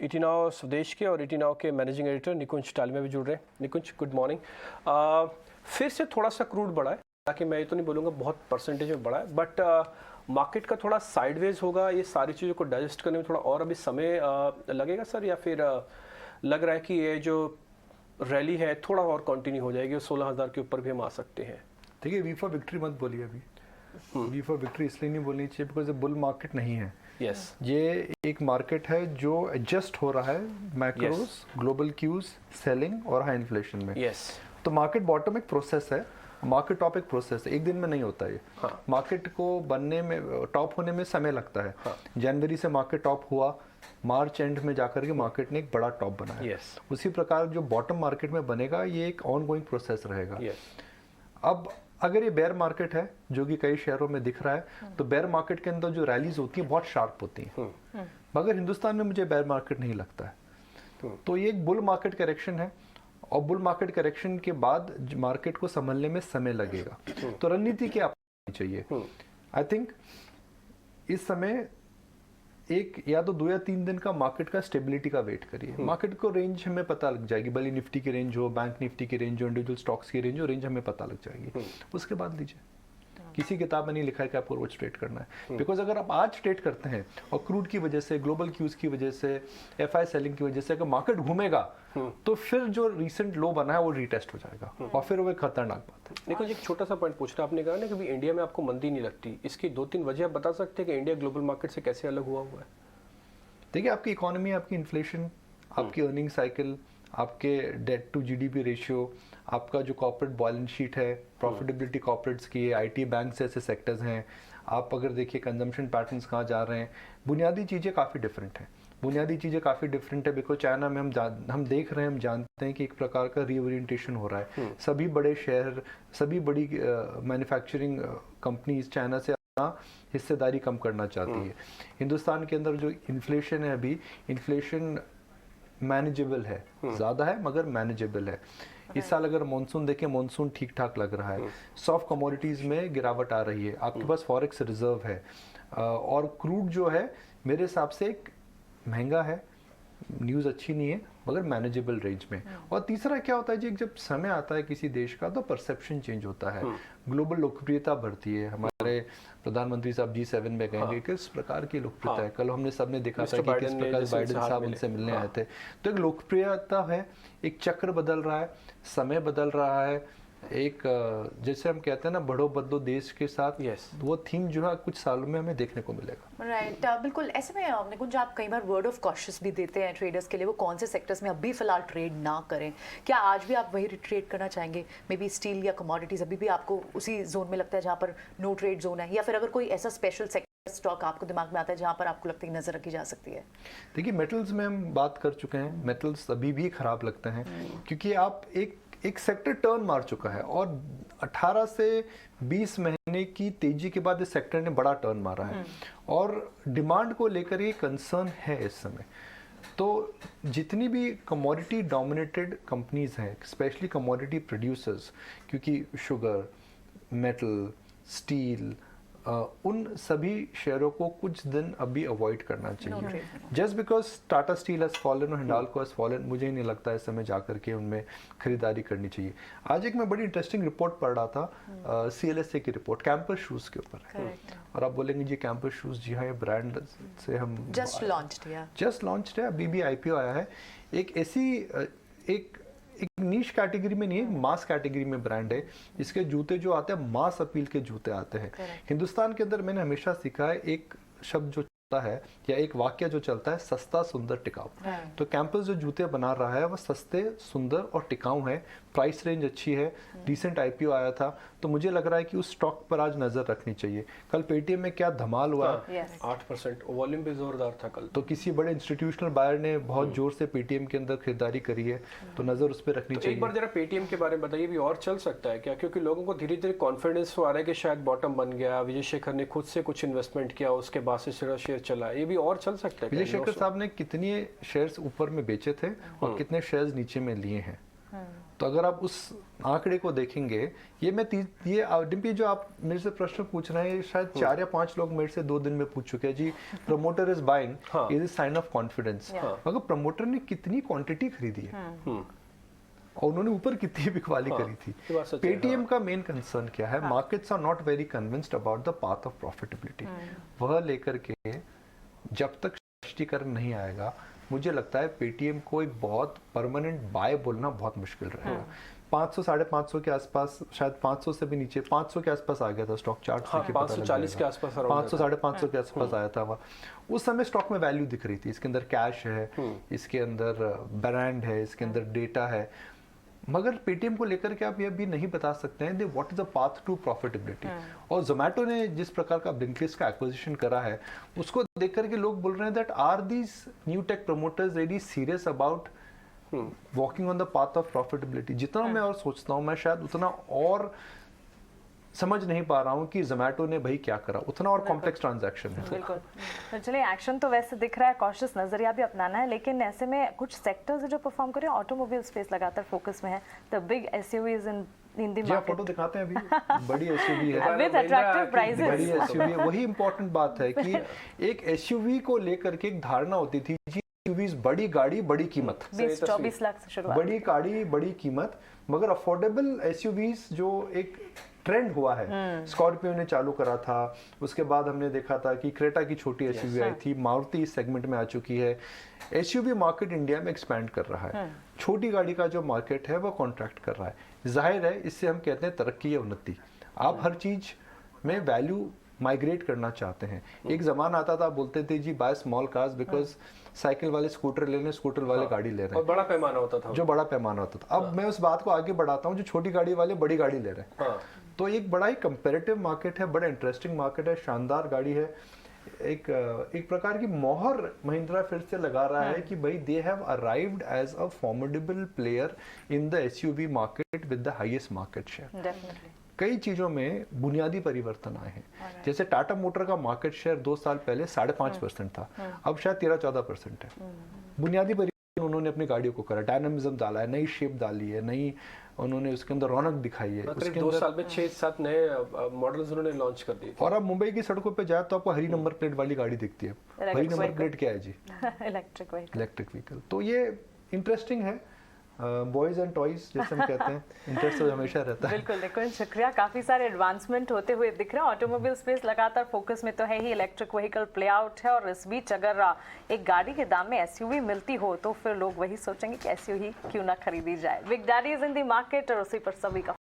ET now स्वदेश के और ईटी नाउ के मैनेजिंग एडिटर निकुंज टालिया भी जुड़ रहे हैं। निकुंज, गुड मॉर्निंग। फिर से थोड़ा सा क्रूड बढ़ा है, ताकि मैं ये तो नहीं बोलूँगा बहुत परसेंटेज में बढ़ा है, बट मार्केट का थोड़ा साइडवेज होगा। ये सारी चीज़ों को डाइजेस्ट करने में थोड़ा और अभी समय लगेगा सर, या फिर लग रहा है कि ये जो रैली है थोड़ा और कंटिन्यू हो जाएगी और 16,000 के ऊपर भी हम आ सकते हैं? देखिए, वी फॉर विक्ट्री मत बोलिए अभी। वी फॉर विक्ट्री इसलिए नहीं बोलनी चाहिए बिकॉज ये बुल मार्केट नहीं है। यस, ये एक मार्केट है जो एडजस्ट हो रहा है मैक्रोज, ग्लोबल क्यूज, सेलिंग और हाई इन्फ्लेशन में। यस, तो मार्केट बॉटम एक प्रोसेस है, मार्केट टॉप एक प्रोसेस है, एक दिन में नहीं होता ये। हाँ। मार्केट को बनने में, टॉप होने में समय लगता है। हाँ। जनवरी से मार्केट टॉप हुआ, मार्च एंड में जाकर के मार्केट ने एक बड़ा टॉप बनाया। यस, उसी प्रकार जो बॉटम मार्केट में बनेगा ये एक ऑन गोइंग प्रोसेस रहेगा। यस। अब अगर ये बेयर मार्केट है जो कि कई शहरों में दिख रहा है, तो बेयर मार्केट के अंदर जो रैलीज होती हैं बहुत शार्प होती हैं, मगर हिंदुस्तान में मुझे बेयर मार्केट नहीं लगता है। तो ये एक बुल मार्केट करेक्शन है, और बुल मार्केट करेक्शन के बाद मार्केट को संभलने में समय लगेगा। तो रणनीति क्या अपनानी चाहिए? आई थिंक इस समय एक या तो 2 या 3 दिन का मार्केट का स्टेबिलिटी का वेट करिए। मार्केट को रेंज हमें पता लग जाएगी, भले निफ्टी की रेंज हो, बैंक निफ्टी की रेंज हो, इंडिविजुअल स्टॉक्स की रेंज हो, रेंज हमें पता लग जाएगी। उसके बाद लीजिए। किसी किताब में नहीं लिखा है कि आपको रोज ट्रेड करना है, बिकॉज अगर आप आज ट्रेड करते हैं और क्रूड की वजह से, ग्लोबल क्यूज की वजह से, एफआई सेलिंग की वजह से अगर मार्केट घूमेगा, तो फिर जो रिसेंट लो बना है वो रीटेस्ट हो जाएगा, और फिर वो एक खतरनाक बात है। देखो, एक छोटा सा पॉइंट पूछ रहा, आपने कहा ना कि इंडिया में आपको मंदी नहीं लगती, इसकी 2-3 वजह आप बता सकते हैं कि इंडिया ग्लोबल मार्केट से कैसे अलग हुआ है? देखिए, आपकी इकोनॉमी, आपकी इन्फ्लेशन, आपकी अर्निंग साइकिल, आपके डेट टू जीडीपी रेशियो, आपका जो कॉर्पोरेट बैलेंस शीट है, प्रॉफिटेबिलिटी कॉर्पोरेट्स की है, आईटी बैंक जैसे सेक्टर्स हैं, आप अगर देखिए कंजम्पशन पैटर्न्स कहाँ जा रहे हैं, बुनियादी चीज़ें काफ़ी डिफरेंट हैं। बुनियादी चीज़ें काफ़ी डिफरेंट है बिकॉज चाइना में हम देख रहे हैं, हम जानते हैं कि एक प्रकार का रीओरिएंटेशन हो रहा है। सभी बड़े शहर, सभी बड़ी मैन्युफैक्चरिंग कंपनीज चाइना से हिस्सेदारी कम करना चाहती है। हिंदुस्तान के अंदर जो इन्फ्लेशन है अभी, इन्फ्लेशन मैनेजेबल है, ज़्यादा है मगर मैनेजेबल है। इस साल अगर मॉनसून देखें, मॉनसून ठीक ठाक लग रहा है। सॉफ्ट कमोडिटीज़ में गिरावट आ रही है, आपके पास फॉरेक्स रिजर्व है, और क्रूड जो है मेरे हिसाब से एक महंगा है, न्यूज़ अच्छी नहीं है मगर मैनेजेबल रेंज में। और तीसरा क्या होता है जी, जब समय आता है किसी देश का तो परसेप्शन चेंज होता है, ग्लोबल लोकप्रियता बढ़ती है। हमारे प्रधानमंत्री साहब G7 में गए, किस प्रकार की लोकप्रियता है। कल हमने सबने देखा था कि किस प्रकार बाइडेन साहब उनसे मिलने आए थे। तो एक लोकप्रियता है, एक चक्र बदल रहा है, समय बदल रहा है, एक जैसे हम कहते हैं ना, बढ़ो बदलो देश के साथ। वो थीम जो है कुछ सालों में हमें देखने को मिलेगा। राइट, बिल्कुल। ऐसे में निकुंज, आप कई बार वर्ड ऑफ कॉशियस भी देते हैं ट्रेडर्स के लिए, वो कौन से सेक्टर्स में अभी फिलहाल ट्रेड ना करें? क्या आज भी आप वही ट्रेड करना चाहेंगे? मे बी स्टील या कमोडिटीज अभी भी आपको उसी जोन में लगता है जहाँ पर नो ट्रेड जोन है, या फिर अगर कोई ऐसा स्पेशल सेक्टर स्टॉक आपको दिमाग में आता है जहाँ पर आपको लगता है कि नजर रखी जा सकती है? देखिए, मेटल्स में हम बात कर चुके हैं, मेटल्स अभी भी खराब लगते हैं, क्योंकि आप एक सेक्टर टर्न मार चुका है, और 18 से 20 महीने की तेजी के बाद इस सेक्टर ने बड़ा टर्न मारा है, और डिमांड को लेकर ये कंसर्न है इस समय। तो जितनी भी कमोडिटी डोमिनेटेड कंपनीज हैं, स्पेशली कमोडिटी प्रोड्यूसर्स, क्योंकि शुगर, मेटल, स्टील, उन सभी शेयरों को कुछ दिन अभी अवॉइड करना चाहिए। Just because Tata steel has fallen और हिंडाल्को हैज फॉलन, मुझे ही नहीं लगता इस समय जाकर के उनमें खरीदारी करनी चाहिए। आज एक मैं बड़ी इंटरेस्टिंग रिपोर्ट पढ़ रहा था, CLSA की रिपोर्ट कैंपस शूज के ऊपर है। और आप बोलेंगे जी कैंपस शूज, जी हाँ, ये ब्रांड से हम जस्ट लॉन्च्ड है, अभी भी IPO आया है। एक ऐसी एक नीश कैटेगरी में नहीं है, मास कैटेगरी में ब्रांड है। इसके जूते जो आते हैं मास अपील के जूते आते हैं। हिंदुस्तान के अंदर मैंने हमेशा सीखा है, एक शब्द जो है या एक वाक्य जो चलता है, सस्ता सुंदर टिकाऊ। तो कैंपस जो जूते बना रहा है वो सस्ते, सुंदर और टिकाऊ है, प्राइस रेंज अच्छी है, रिसेंट IPO आया था, तो मुझे लग रहा है कि उस स्टॉक पर आज नजर रखनी चाहिए। कल पेटीएम में क्या धमाल हुआ, 8% वॉल्यूम भी जोरदार था कल। तो किसी बड़े इंस्टीट्यूशनल बायर ने बहुत जोर से पेटीएम के अंदर खरीदारी करी है, तो नजर उस पर रखनी चाहिए। एक बार जरा पेटीएम के बारे में बताइए, भी और चल सकता है क्या? क्योंकि लोगों को धीरे धीरे कॉन्फिडेंस आ रहा है कि शायद बॉटम बन गया, विजय शेखर ने खुद से कुछ इन्वेस्टमेंट किया, उसके बाद से शेयर चला, ये भी और चल सकता है? विजय शेखर साहब ने कितने शेयर्स ऊपर में बेचे थे और कितने शेयर्स नीचे में लिए हैं, तो अगर आप उस आंकड़े को देखेंगे, ये डिम्पी जो आप मेरे से प्रश्न पूछ रहे हैं, ये शायद 4 या 5 लोग मेरे से 2 दिन में पूछ चुके हैं जी। Promoter is buying, is sign of confidence. मगर प्रमोटर ने कितनी क्वांटिटी खरीदी है और उन्होंने ऊपर कितनी बिकवाली करी थी। पेटीएम का मेन कंसर्न क्या है? Markets are not very convinced about the path of profitability. वह लेकर के जब तक स्पष्टीकरण नहीं आएगा, मुझे लगता है पेटीएम को एक बहुत परमानेंट बाय बोलना बहुत मुश्किल रहेगा। 500 550 के आसपास, शायद 500 से भी नीचे, 500 के आसपास आ गया था स्टॉक चार्ट। 540 के आसपास, 500 550 के आसपास आया था वह। उस समय स्टॉक में वैल्यू दिख रही थी, इसके अंदर कैश है, इसके अंदर ब्रांड है, इसके अंदर डेटा है। मगर पेटीएम को लेकर के आप ये भी नहीं बता सकते हैं what is the path to profitability. और जोमेटो ने जिस प्रकार का ब्लिंकिट का एक्विजिशन करा है, उसको देख करके लोग बोल रहे हैं that are these new tech promoters really serious about walking on the path of profitability. जितना मैं और सोचता हूँ, मैं शायद उतना और समझ नहीं पा रहा हूँ कि जोमेटो ने भाई क्या करा, उतना और कॉम्प्लेक्स ट्रांजैक्शन है। बिल्कुल। तो चलिए, एक्शन तो वैसे दिख रहा है, कॉशियस नजरिया भी अपनाना है, लेकिन ऐसे में कुछ सेक्टर्स जो परफॉर्म कर रहे हैं, ऑटोमोबाइल स्पेस लगातार फोकस में है। The big SUVs in the market. Photo दिखाते हैं अभी, बड़ी एसयूवी है विद अट्रैक्टिव प्राइसेस। बड़ी एसयूवी है। वही इंपॉर्टेंट बात है कि एक एसयूवी को लेकर के एक धारणा होती थी जी, एसयूवीज बड़ी गाड़ी बड़ी कीमत, 20-24 लाख से शुरुआत, बड़ी गाड़ी बड़ी कीमत। मगर अफोर्डेबल एसयूवीज जो एक ट्रेंड हुआ है, स्कॉर्पियो ने चालू करा था, उसके बाद हमने देखा था कि क्रेटा की छोटी एसयूवी आई थी, मारुति इस सेगमेंट में आ चुकी है। एसयूवी मार्केट इंडिया में एक्सपैंड कर रहा है, छोटी गाड़ी का जो मार्केट है वो कॉन्ट्रैक्ट कर रहा है। जाहिर है, इससे हम कहते हैं तरक्की या उन्नति। आप हर चीज में वैल्यू माइग्रेट करना चाहते हैं। एक जमाना आता था, बोलते थे जी buy small cars because cycle वाले स्कूटर ले रहे हैं, स्कूटर वाले गाड़ी ले रहे हैं, और बड़ा पैमाना होता था, जो बड़ा पैमाना होता था। अब मैं उस बात को आगे बढ़ाता हूँ, जो छोटी गाड़ी वाले बड़ी गाड़ी ले रहे हैं। तो एक बड़ा ही कंपैरेटिव मार्केट है, बड़ा इंटरेस्टिंग मार्केट है, शानदार गाड़ी है। एक प्रकार की मोहर महिंद्रा फिर से लगा रहा है कि भाई they have arrived as a formidable player in the SUV market with the highest market share. Definitely कई चीजों में बुनियादी परिवर्तन आए हैं। जैसे टाटा मोटर का मार्केट शेयर 2 साल पहले 5.5% था, अब शायद 13-14% है। बुनियादी परिवर्तन उन्होंने अपनी गाड़ियों को करा, डायनामिज्म डाला है, नई शेप डाली है, नई उन्होंने उसके अंदर रौनक दिखाई है। उसके 2 साल में 6-7 नए मॉडल्स उन्होंने लॉन्च कर दिए। और अब मुंबई की सड़कों पे जाए तो आपको हरी नंबर प्लेट वाली गाड़ी दिखती है। हरी नंबर प्लेट क्या है जी? Electric vehicle. तो ये इंटरेस्टिंग है। बॉयज एंड टॉयज जैसे हम कहते हैं, इंटरेस्ट तो हमेशा रहता है। बिल्कुल, देखो शुक्रिया, काफी सारे एडवांसमेंट होते हुए दिख रहे हैं। ऑटोमोबाइल स्पेस लगातार फोकस में तो है ही, इलेक्ट्रिक व्हीकल प्ले आउट है, और इस बीच अगर एक गाड़ी के दाम में एसयूवी मिलती हो तो फिर लोग वही सोचेंगे कि एसयूवी क्यों ना खरीदी जाए। Big daddy is in the market, और उसी पर सभी का